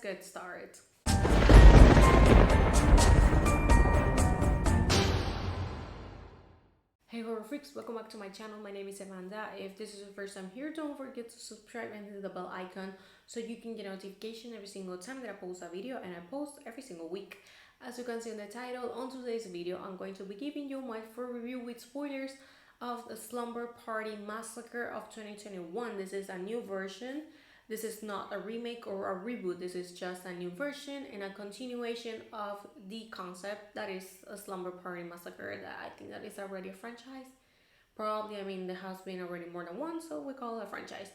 let's get started. Hey horror freaks, welcome back to my channel. My name is Amanda. If this is your first time here, don't forget to subscribe and hit the bell icon so you can get notification every single time that I post a video, and I post every single week. As you can see in the title, on today's video I'm going to be giving you my full review with spoilers of the Slumber Party Massacre of 2021. This is a new version. This is not a remake or a reboot. This is just a new version and a continuation of the concept that is a Slumber Party Massacre. That I think that is already a franchise. Probably, I mean, there has been already more than one, so we call it a franchise.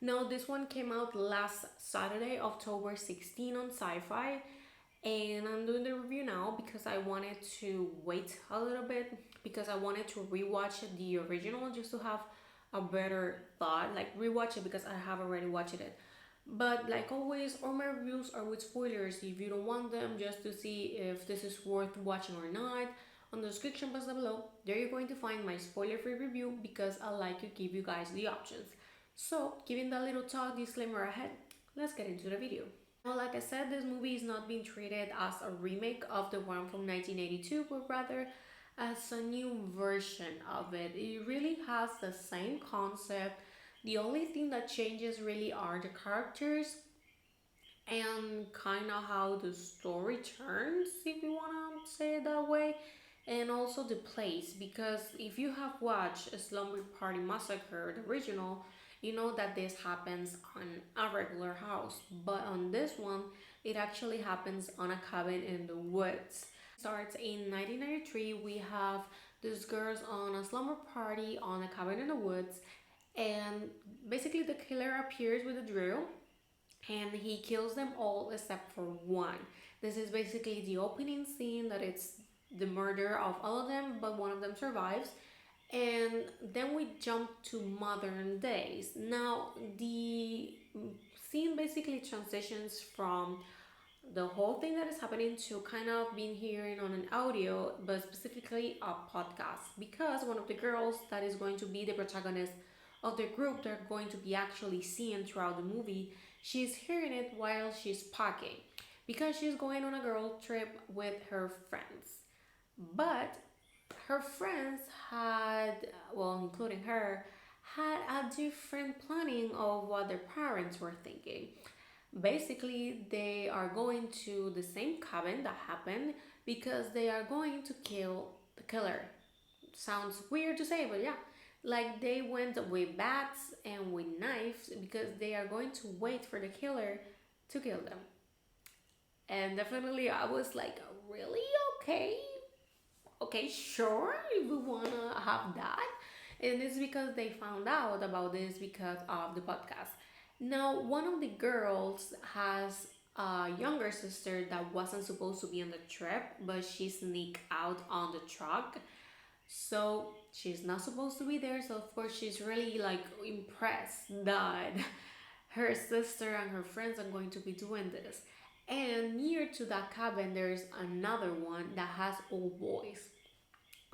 Now, this one came out last Saturday, October 16 on Syfy, and I'm doing the review now because I wanted to wait a little bit because I wanted to rewatch the original just to have a better thought, like rewatch it because I have already watched it. But like always, all my reviews are with spoilers. If you don't want them, just to see if this is worth watching or not, on the description box down below, there you're going to find my spoiler-free review because I like to give you guys the options. So, giving that little talk disclaimer ahead, let's get into the video. Now, like I said, this movie is not being treated as a remake of the one from 1982, but rather as a new version of it. It really has the same concept. The only thing that changes really are the characters and kind of how the story turns, if you want to say it that way, and also the place. Because if you have watched a Slumber Party Massacre, the original, you know that this happens on a regular house, but on this one it actually happens on a cabin in the woods. Starts in 1993. We have these girls on a slumber party on a cabin in the woods, and basically the killer appears with a drill and he kills them all except for one. This is basically the opening scene, that it's the murder of all of them, but one of them survives. And then we jump to modern days. Now the scene basically transitions from the whole thing that is happening to kind of being hearing on an audio, but specifically a podcast, because one of the girls that is going to be the protagonist of the group they're going to be actually seeing throughout the movie, she's hearing it while she's packing because she's going on a girl trip with her friends. But her friends had, well, including her, had a different planning of what their parents were thinking. Basically, they are going to the same cabin that happened because they are going to kill the killer. Sounds weird to say, but yeah. Like they went with bats and with knives because they are going to wait for the killer to kill them. And definitely I was like, really? Okay, okay, sure, if we wanna have that. And it's because they found out about this because of the podcast. Now, one of the girls has a younger sister that wasn't supposed to be on the trip, but she sneaked out on the truck. So she's not supposed to be there. So of course she's really like impressed that her sister and her friends are going to be doing this. And near to that cabin, there's another one that has all boys.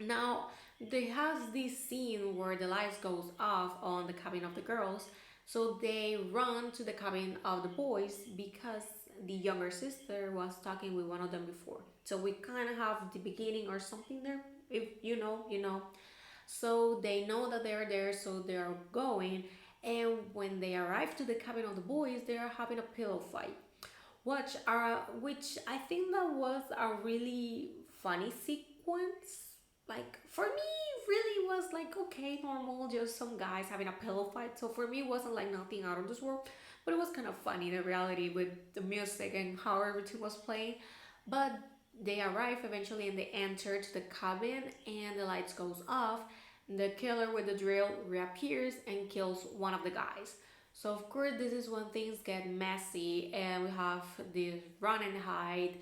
Now, they have this scene where the lights goes off on the cabin of the girls, so they run to the cabin of the boys because the younger sister was talking with one of them before. So we kind of have the beginning or something there. If you know, you know. So they know that they're there, so they are going. And when they arrive to the cabin of the boys, they are having a pillow fight. Which I think that was a really funny sequence. Like for me, really was like okay, normal, just some guys having a pillow fight. So for me, it wasn't like nothing out of this world, but it was kind of funny, the reality with the music and how everything was playing. But they arrive eventually and they enter to the cabin and the lights goes off. The killer with the drill reappears and kills one of the guys. So of course this is when things get messy and we have this run and hide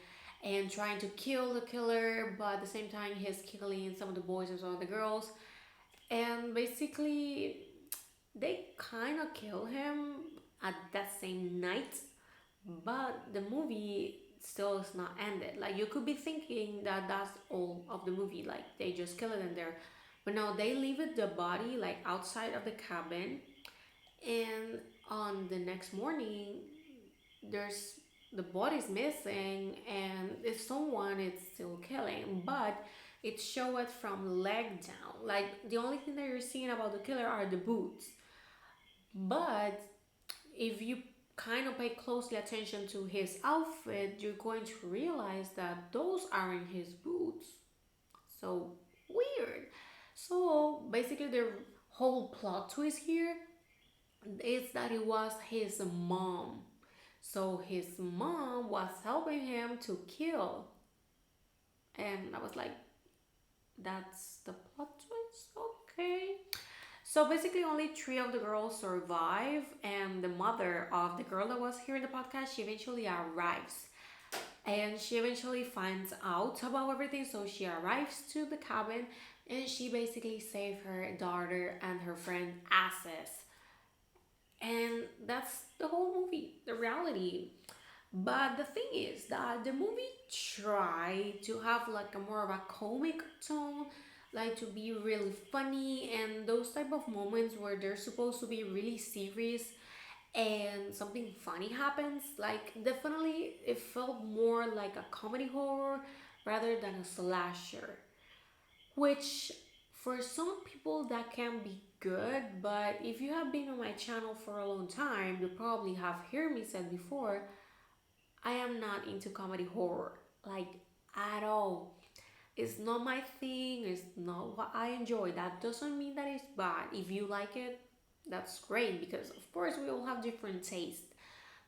and trying to kill the killer, but at the same time he's killing some of the boys and some of the girls. And basically they kind of kill him at that same night, but the movie still is not ended. Like you could be thinking that that's all of the movie, like they just kill it in there, but no, they leave it the body like outside of the cabin. And on the next morning there's the body's missing and if someone is still killing, but it showed from leg down. Like the only thing that you're seeing about the killer are the boots. But if you kind of pay closely attention to his outfit, you're going to realize that those aren't his boots. So weird. So basically, the whole plot twist here is that it was his mom. So his mom was helping him to kill. And I was like, that's the plot twist? Okay. So basically, only three of the girls survive, and the mother of the girl that was here in the podcast, she eventually arrives. And she eventually finds out about everything, so she arrives to the cabin and she basically saved her daughter and her friend access. And that's the whole movie, the reality. But the thing is that the movie tried to have like a more of a comic tone, like to be really funny and those type of moments where they're supposed to be really serious and something funny happens. Like definitely it felt more like a comedy horror rather than a slasher, which for some people that can be good, but if you have been on my channel for a long time, you probably have heard me said before, I am not into comedy horror, like at all. It's not my thing, it's not what I enjoy. That doesn't mean that it's bad. If you like it, that's great because of course we all have different tastes.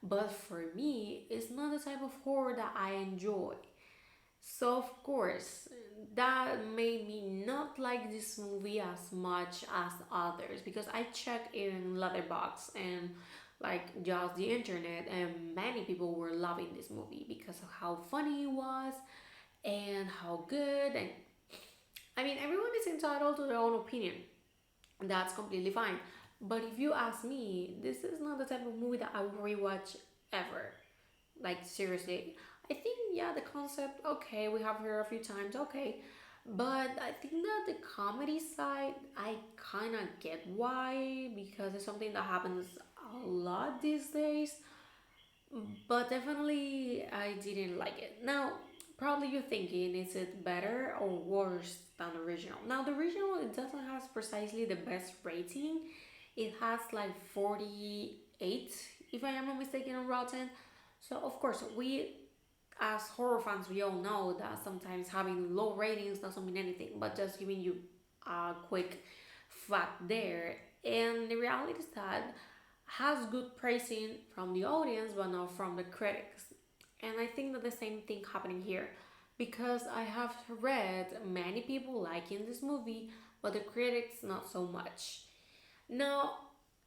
But for me, it's not the type of horror that I enjoy. So of course, that made me not like this movie as much as others because I checked in Letterboxd and like just the internet, and many people were loving this movie because of how funny it was and how good. And I mean, everyone is entitled to their own opinion. That's completely fine. But if you ask me, this is not the type of movie that I will rewatch ever. Like seriously, I think yeah, the concept okay, we have heard a few times okay, but I think that the comedy side I kind of get why because it's something that happens a lot these days. But definitely I didn't like it. Now, probably you're thinking, is it better or worse than the original? Now, the original it doesn't have precisely the best rating. It has like 48, if I am not mistaken, on Rotten. So of course, we as horror fans, we all know that sometimes having low ratings doesn't mean anything. But just giving you a quick fact there, and the reality is that has good praising from the audience but not from the critics. And I think that the same thing happening here because I have read many people liking this movie but the critics not so much. Now,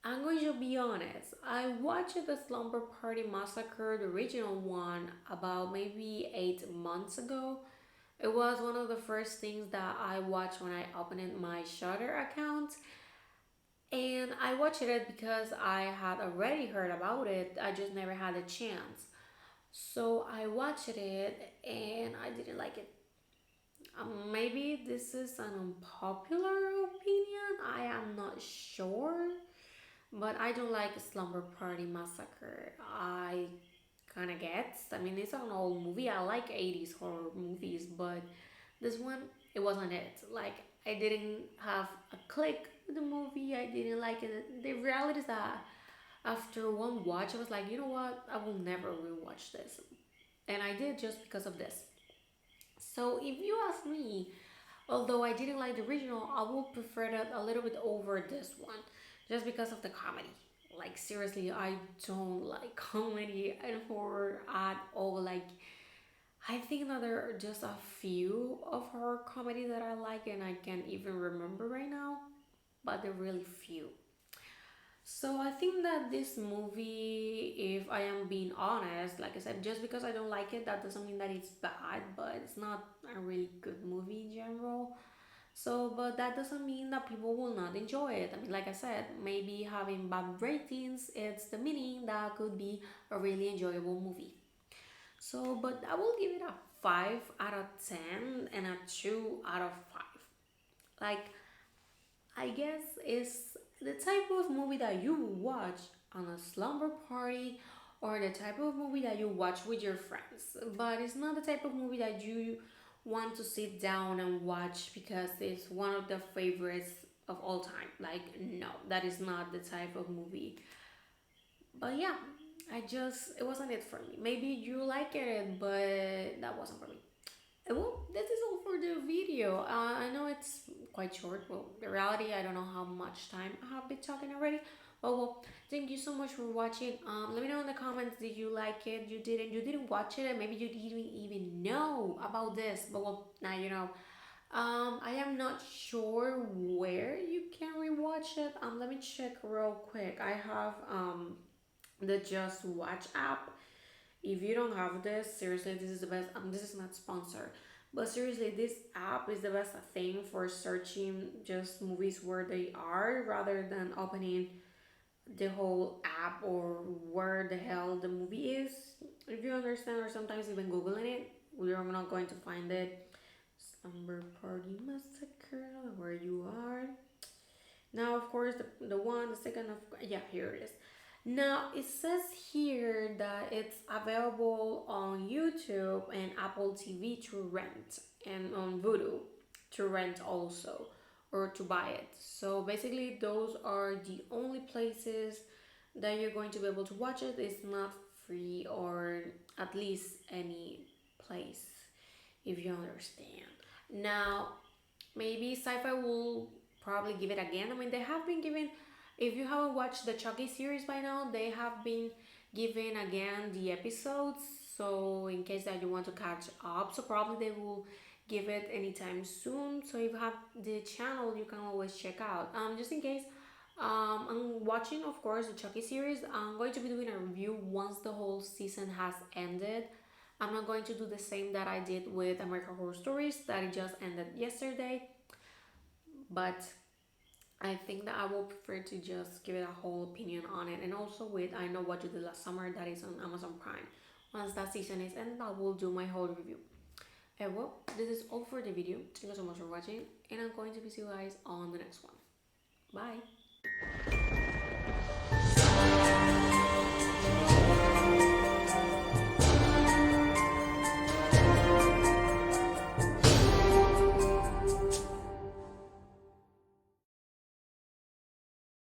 I'm going to be honest. I watched the Slumber Party Massacre, the original one, about maybe 8 months ago. It was one of the first things that I watched when I opened my Shutter account, and I watched it because I had already heard about it. I just never had a chance. So I watched it and I didn't like it. Maybe this is an unpopular opinion. I am not sure. But I don't like Slumber Party Massacre. I kind of get. I mean, it's an old movie. I like 80s horror movies, but this one, it wasn't it. Like, I didn't have a click with the movie. I didn't like it. The reality is that after one watch, I was like, you know what? I will never rewatch this. And I did just because of this. So if you ask me, although I didn't like the original, I would prefer that a little bit over this one, just because of the comedy. Like seriously, I don't like comedy and horror at all. Like I think that there are just a few of horror comedy that I like, and I can't even remember right now, but they're really few. So I think that this movie, if I am being honest, like I said, just because I don't like it, that doesn't mean that it's bad, but it's not a really good movie in general. So, but that doesn't mean that people will not enjoy it. I mean, like I said, maybe having bad ratings, it's the meaning that could be a really enjoyable movie. So, but I will give it a 5 out of 10 and a 2 out of 5. Like, I guess it's the type of movie that you watch on a slumber party or the type of movie that you watch with your friends, but it's not the type of movie that you want to sit down and watch because it's one of the favorites of all time. Like, no, that is not the type of movie. But yeah, it wasn't it for me. Maybe you like it, but that wasn't for me. Well, this is all for the video. I know it's quite short. Well, in reality, I don't know how much time I have been talking already. But well, thank you so much for watching. Let me know in the comments, did you like it? You didn't watch it, and maybe you didn't even know about this. But well, now you know. I am not sure where you can rewatch it. Let me check real quick. I have the Just Watch app. If you don't have this, seriously, this is the best. This is not sponsored, but seriously, this app is the best thing for searching just movies where they are rather than opening the whole app or where the hell the movie is. If you understand, or sometimes even googling it, we are not going to find it. Slumber Party Massacre, where you are. Now, of course, the second of, yeah, here it is. Now, it says here that it's available on YouTube and Apple TV to rent, and on Vudu to rent also, or to buy it. So basically, those are the only places that you're going to be able to watch it. It's not free, or at least any place, if you understand. Now, maybe Syfy will probably give it again. I mean, they have been giving, if you haven't watched the Chucky series by now, they have been giving again the episodes. So in case that you want to catch up, so probably they will give it anytime soon. So if you have the channel, you can always check out. Just in case, I'm watching, of course, the Chucky series. I'm going to be doing a review once the whole season has ended. I'm not going to do the same that I did with American Horror Stories that it just ended yesterday, but I think that I will prefer to just give it a whole opinion on it. And also with I Know What You Did Last Summer, that is on Amazon Prime. Once that season is ended, I will do my whole review. And well, this is all for the video. Thank you so much for watching, and I'm going to see you guys on the next one. Bye!